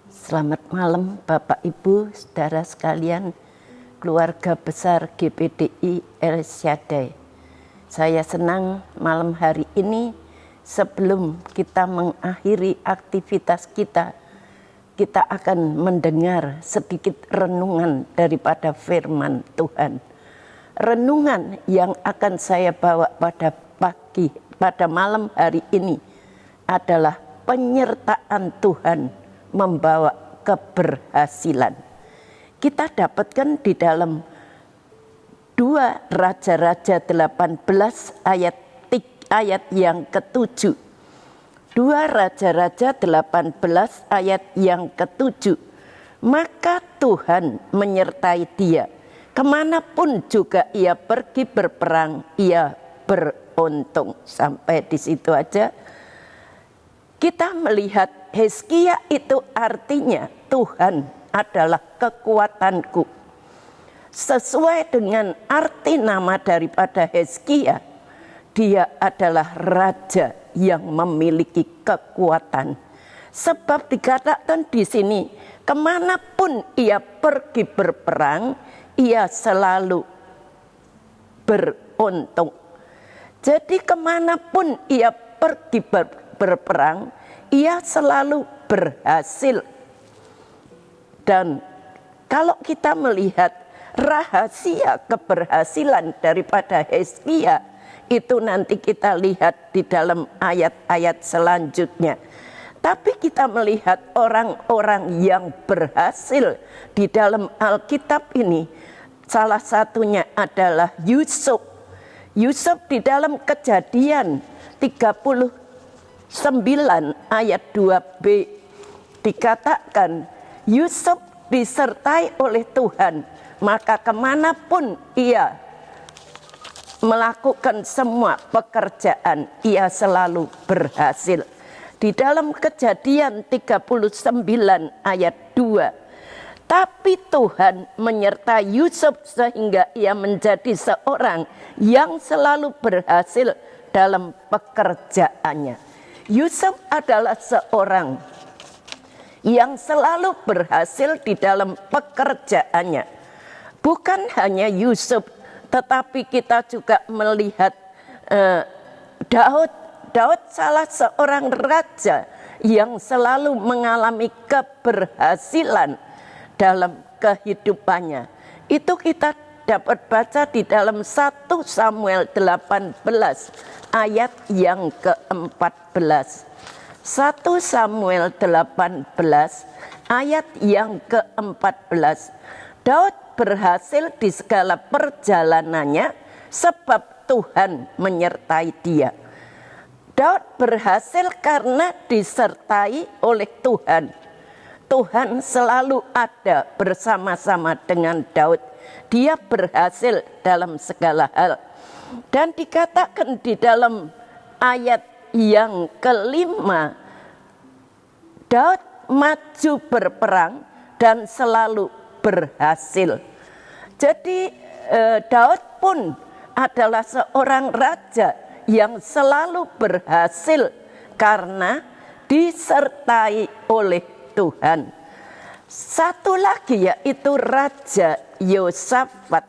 Selamat malam Bapak Ibu, saudara sekalian, keluarga besar GPDI El Shaddai. Saya senang malam hari ini sebelum kita mengakhiri aktivitas kita akan mendengar sedikit renungan daripada firman Tuhan. Renungan yang akan saya bawa pada malam hari ini adalah penyertaan Tuhan membawa keberhasilan. Kita dapatkan di dalam 2 Raja-Raja 18 ayat yang ke-7. 2 Raja-Raja 18 ayat yang ke-7. Maka Tuhan menyertai dia. Kemanapun juga ia pergi berperang, ia beruntung. Sampai di situ aja. Kita melihat Hizkia itu artinya Tuhan adalah kekuatanku. Sesuai dengan arti nama daripada Hizkia, dia adalah raja yang memiliki kekuatan. Sebab dikatakan di sini, kemanapun ia pergi berperang, ia selalu beruntung. Jadi kemanapun ia pergi berperang, ia selalu berhasil. Dan kalau kita melihat rahasia keberhasilan daripada Hizkia, itu nanti kita lihat di dalam ayat-ayat selanjutnya. Tapi kita melihat orang-orang yang berhasil di dalam Alkitab ini, salah satunya adalah Yusuf. Yusuf di dalam Kejadian 39 ayat 2b dikatakan Yusuf disertai oleh Tuhan, maka kemanapun ia melakukan semua pekerjaan, ia selalu berhasil. Di dalam Kejadian 39 ayat 2, tapi Tuhan menyertai Yusuf sehingga ia menjadi seorang yang selalu berhasil dalam pekerjaannya. Yusuf adalah seorang yang selalu berhasil di dalam pekerjaannya. Bukan hanya Yusuf, tetapi kita juga melihat Daud. Daud salah seorang raja yang selalu mengalami keberhasilan dalam kehidupannya. Itu kita dapat baca di dalam 1 Samuel 18 ayat yang ke-14. 1 Samuel 18 ayat yang ke-14. Daud berhasil di segala perjalanannya sebab Tuhan menyertai dia. Daud berhasil karena disertai oleh Tuhan. Tuhan selalu ada bersama-sama dengan Daud. Dia berhasil dalam segala hal. Dan dikatakan di dalam ayat yang ke-5, Daud maju berperang dan selalu berhasil. Jadi Daud pun adalah seorang raja yang selalu berhasil karena disertai oleh Tuhan. Satu lagi yaitu Raja Yosafat.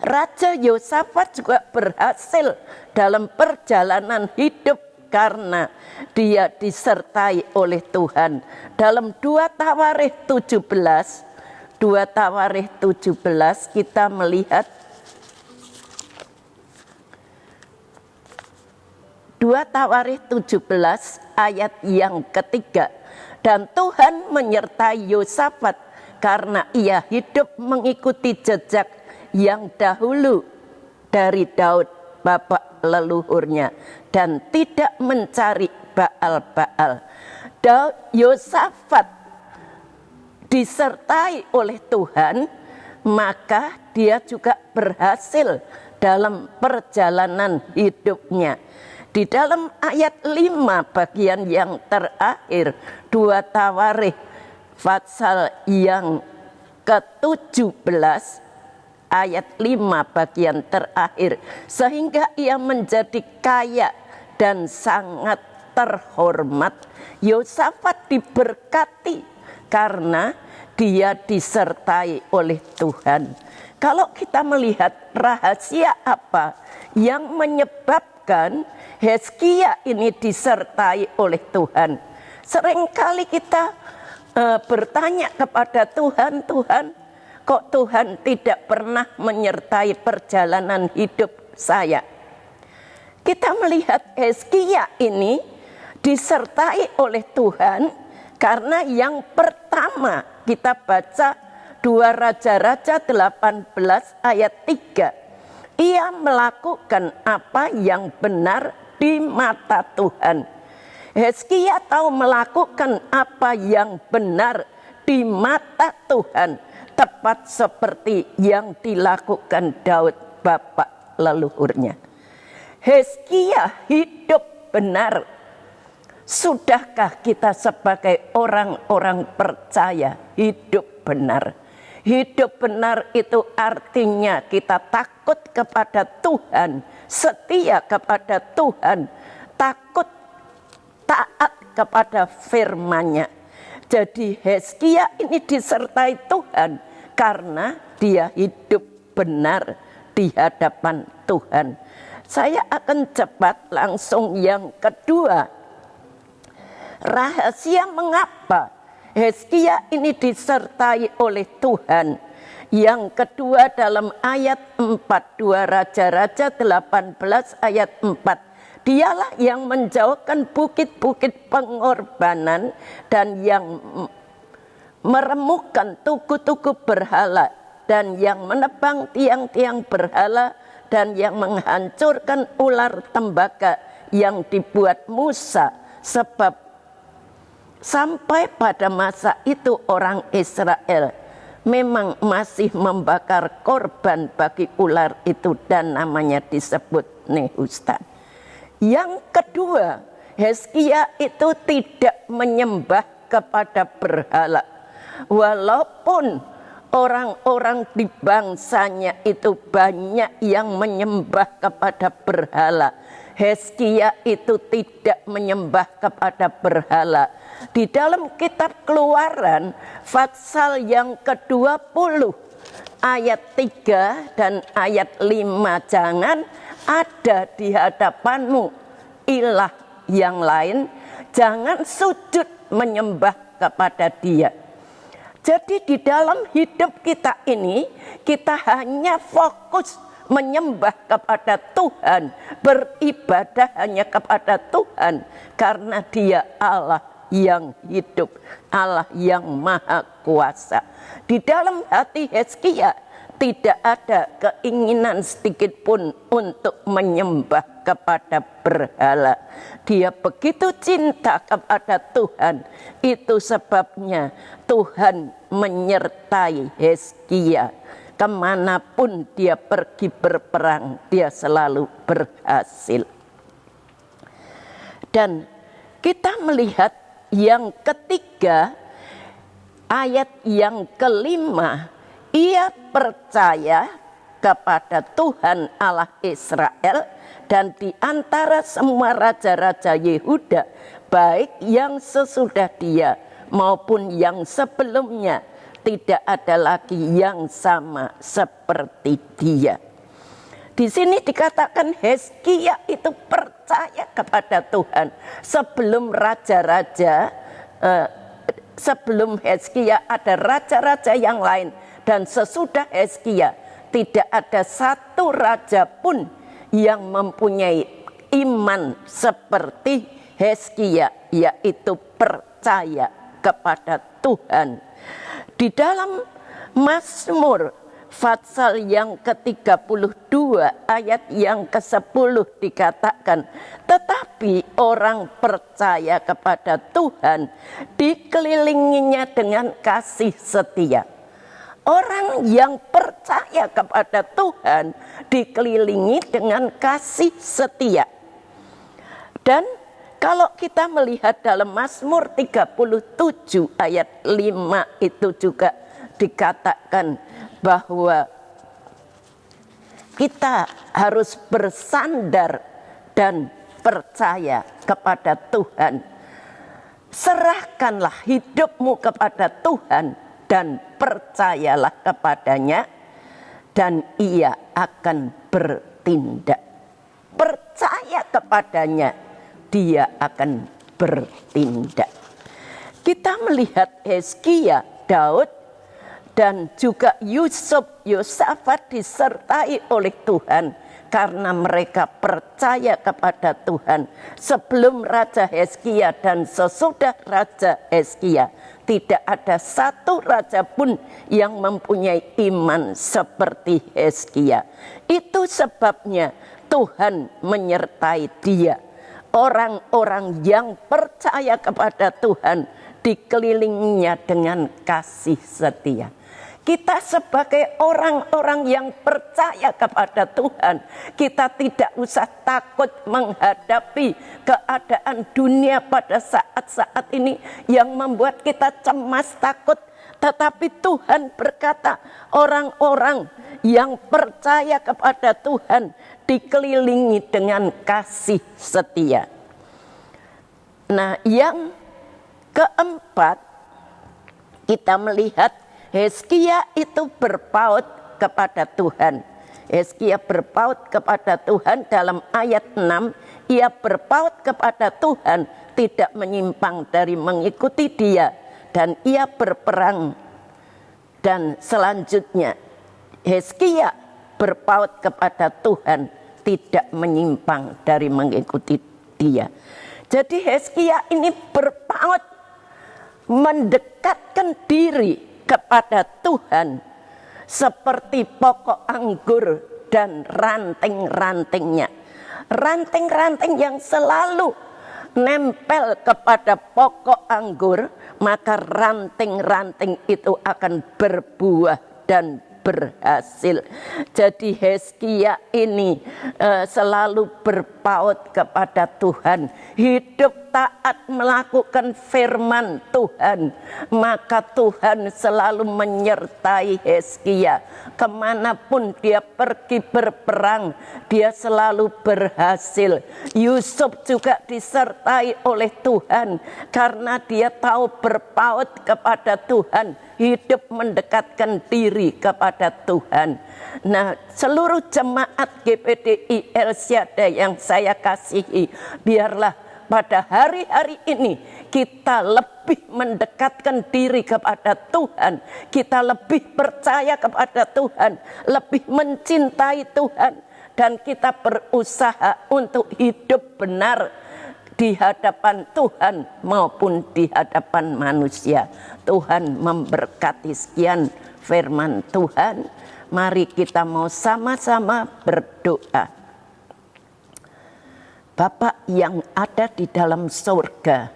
Raja Yosafat juga berhasil dalam perjalanan hidup karena dia disertai oleh Tuhan. Dalam 2 Tawarikh 17 kita melihat 2 Tawarikh 17 ayat yang ketiga. Dan Tuhan menyertai Yosafat karena ia hidup mengikuti jejak yang dahulu dari Daud bapak leluhurnya dan tidak mencari Baal-Baal. Yosafat disertai oleh Tuhan, maka dia juga berhasil dalam perjalanan hidupnya. Di dalam ayat 5 bagian yang terakhir 2 Tawarikh pasal yang ke-17 ayat 5 bagian terakhir, sehingga ia menjadi kaya dan sangat terhormat. Yosafat diberkati karena dia disertai oleh Tuhan. Kalau kita melihat rahasia apa yang menyebabkan Hizkia ini disertai oleh Tuhan. Seringkali kita bertanya kepada Tuhan, Tuhan, kok Tuhan tidak pernah menyertai perjalanan hidup saya? Kita melihat Hizkia ini disertai oleh Tuhan karena yang pertama kita baca 2 Raja-Raja 18 ayat 3. Ia melakukan apa yang benar di mata Tuhan. Hizkia tahu melakukan apa yang benar di mata Tuhan, tepat seperti yang dilakukan Daud bapak leluhurnya. Hizkia hidup benar. Sudahkah kita sebagai orang-orang percaya hidup benar? Hidup benar itu artinya kita takut kepada Tuhan, setia kepada Tuhan, takut taat kepada firman-Nya. Jadi Hizkia ini disertai Tuhan karena dia hidup benar di hadapan Tuhan. Saya akan cepat langsung yang kedua. Rahasia mengapa Hizkia ini disertai oleh Tuhan. Yang kedua dalam ayat 4, 2 Raja-Raja 18 ayat 4. Dialah yang menjauhkan bukit-bukit pengorbanan dan yang meremukkan tugu-tugu berhala dan yang menebang tiang-tiang berhala dan yang menghancurkan ular tembaga yang dibuat Musa, sebab sampai pada masa itu orang Israel memang masih membakar korban bagi ular itu dan namanya disebut Nehustan. Yang kedua, Hizkia itu tidak menyembah kepada berhala. Walaupun orang-orang di bangsanya itu banyak yang menyembah kepada berhala, Hizkia itu tidak menyembah kepada berhala. Di dalam kitab Keluaran pasal yang ke-20 ayat 3 dan ayat 5, jangan ada di hadapanmu ilah yang lain, jangan sujud menyembah kepada dia. Jadi di dalam hidup kita ini kita hanya fokus menyembah kepada Tuhan, beribadah hanya kepada Tuhan karena Dia Allah yang hidup, Allah yang maha kuasa. Di dalam hati Hizkia tidak ada keinginan sedikit pun untuk menyembah kepada berhala. Dia begitu cinta kepada Tuhan. Itu sebabnya Tuhan menyertai Hizkia. Kemanapun dia pergi berperang, dia selalu berhasil. Dan kita melihat yang ketiga, ayat yang kelima, ia percaya kepada Tuhan Allah Israel dan di antara semua raja-raja Yehuda, baik yang sesudah dia maupun yang sebelumnya, tidak ada lagi yang sama seperti dia. Di sini dikatakan Hizkia itu percaya kepada Tuhan. Sebelum raja-raja, sebelum Hizkia ada raja-raja yang lain. Dan sesudah Hizkia tidak ada satu raja pun yang mempunyai iman seperti Hizkia, yaitu percaya kepada Tuhan. Di dalam Mazmur pasal yang ke-32 ayat yang ke-10 dikatakan, tetapi orang percaya kepada Tuhan dikelilinginya dengan kasih setia. Orang yang percaya kepada Tuhan dikelilingi dengan kasih setia. Dan kalau kita melihat dalam Mazmur 37 ayat 5 itu juga dikatakan bahwa kita harus bersandar dan percaya kepada Tuhan. Serahkanlah hidupmu kepada Tuhan dan percayalah kepadanya, dan Ia akan bertindak. Percaya kepadanya, Dia akan bertindak. Kita melihat Hizkia, Daud, dan juga Yosafat disertai oleh Tuhan karena mereka percaya kepada Tuhan. Sebelum Raja Hizkia dan sesudah Raja Hizkia, tidak ada satu raja pun yang mempunyai iman seperti Hizkia. Itu sebabnya Tuhan menyertai dia. Orang-orang yang percaya kepada Tuhan dikelilinginya dengan kasih setia. Kita sebagai orang-orang yang percaya kepada Tuhan, kita tidak usah takut menghadapi keadaan dunia pada saat-saat ini yang membuat kita cemas takut. Tetapi Tuhan berkata, orang-orang yang percaya kepada Tuhan dikelilingi dengan kasih setia. Nah, yang keempat, kita melihat Hizkia itu berpaut kepada Tuhan. Hizkia berpaut kepada Tuhan dalam ayat 6. Ia berpaut kepada Tuhan, tidak menyimpang dari mengikuti Dia, dan ia berperang. Dan selanjutnya Hizkia berpaut kepada Tuhan, tidak menyimpang dari mengikuti Dia. Jadi Hizkia ini berpaut, mendekatkan diri kepada Tuhan seperti pokok anggur dan ranting-rantingnya. Ranting-ranting yang selalu nempel kepada pokok anggur, maka ranting-ranting itu akan berbuah dan berhasil. Jadi Hizkia ini selalu berpaut kepada Tuhan, hidup taat melakukan firman Tuhan, maka Tuhan selalu menyertai Hizkia. Kemanapun dia pergi berperang, dia selalu berhasil. Yusuf juga disertai oleh Tuhan karena dia tahu berpaut kepada Tuhan, hidup mendekatkan diri kepada Tuhan. Nah, seluruh jemaat GPDI El Shaddai yang saya kasihi, biarlah pada hari-hari ini kita lebih mendekatkan diri kepada Tuhan, kita lebih percaya kepada Tuhan, lebih mencintai Tuhan, dan kita berusaha untuk hidup benar di hadapan Tuhan maupun di hadapan manusia. Tuhan memberkati. Sekian firman Tuhan. Mari kita mau sama-sama berdoa. Bapa yang ada di dalam surga,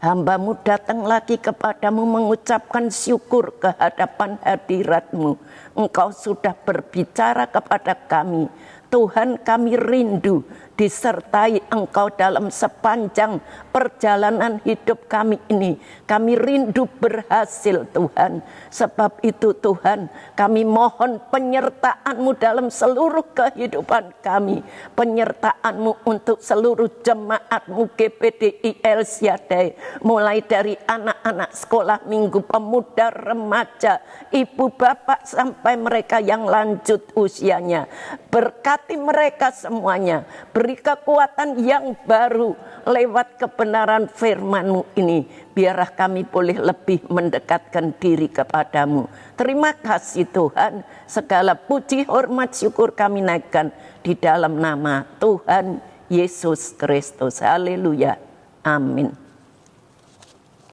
hamba-Mu datang lagi kepadamu mengucapkan syukur ke hadapan hadirat-Mu. Engkau sudah berbicara kepada kami. Tuhan, kami rindu disertai Engkau dalam sepanjang perjalanan hidup kami ini. Kami rindu berhasil, Tuhan. Sebab itu Tuhan, kami mohon penyertaan-Mu dalam seluruh kehidupan kami. Penyertaan-Mu untuk seluruh jemaat-Mu GPDI El Shaddai. Mulai dari anak-anak sekolah minggu, pemuda, remaja, ibu bapak sampai mereka yang lanjut usianya. Berkati mereka semuanya. Beri kekuatan yang baru lewat kebenaran firman-Mu ini. Biarlah kami boleh lebih mendekatkan diri kepadamu. Terima kasih Tuhan. Segala puji, hormat, syukur kami naikkan di dalam nama Tuhan Yesus Kristus. Haleluya. Amin.